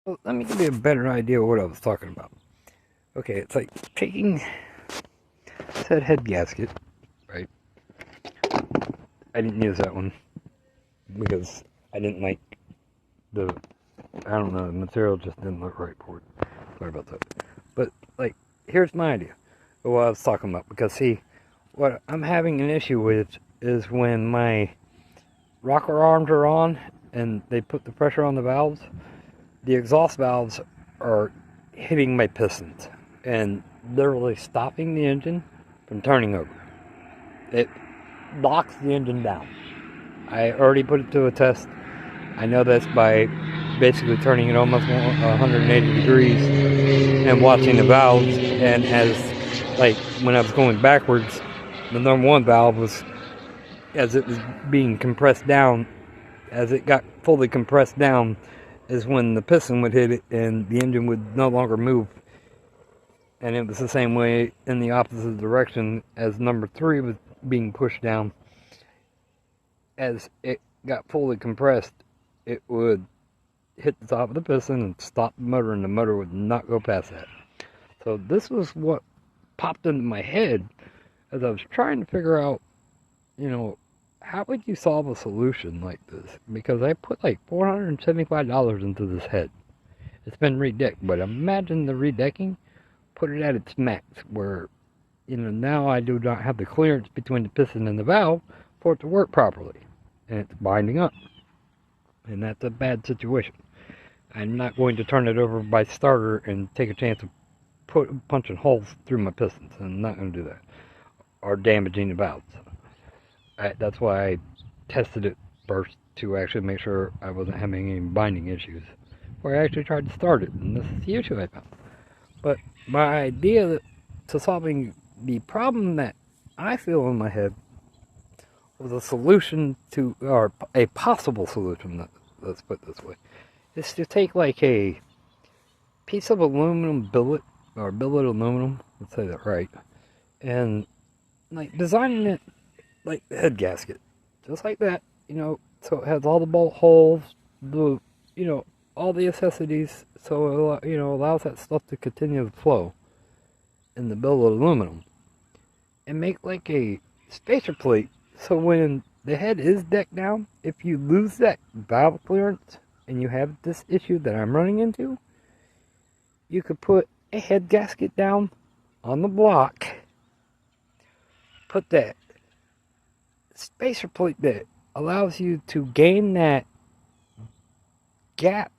Well, let me give you a better idea of what I was talking about. Okay, it's like taking said head gasket, right? I didn't use that one because I didn't like the, I don't know, the material just didn't look right for it. Sorry about that. But, like, here's my idea of what I was talking about. Because, see, what I'm having an issue with is when my rocker arms are on and they put the pressure on the valves, the exhaust valves are hitting my pistons and literally stopping the engine from turning over. It locks the engine down. I already put it to a test. I know that's by basically turning it almost 180 degrees and watching the valves. And as, like, when I was going backwards, the number one valve was, as it was being compressed down, as it got fully compressed down, is when the piston would hit it and the engine would no longer move. And it was the same way in the opposite direction as number three was being pushed down. As it got fully compressed, it would hit the top of the piston and stop the motor, and the motor would not go past that. So this was what popped into my head as I was trying to figure out, how would you solve a solution like this? Because I put like $475 into this head. It's been redecked, but imagine the redecking, put it at its max, where, now I do not have the clearance between the piston and the valve for it to work properly. And it's binding up. And that's a bad situation. I'm not going to turn it over by starter and take a chance of punching holes through my pistons. I'm not going to do that. Or damaging the valves. That's why I tested it first to actually make sure I wasn't having any binding issues. Where I actually tried to start it, and this is the issue I found. But my idea to solving the problem that I feel in my head was a solution to, or a possible solution, let's put it this way, is to take like a piece of aluminum billet, or billet aluminum, let's say that right, and like designing it like the head gasket, just like that, so it has all the bolt holes, the, all the accessories, so it, allows that stuff to continue to flow in the billet aluminum, and make like a spacer plate, so when the head is decked down, if you lose that valve clearance and you have this issue that I'm running into, you could put a head gasket down on the block, put that spacer plate that allows you to gain that gap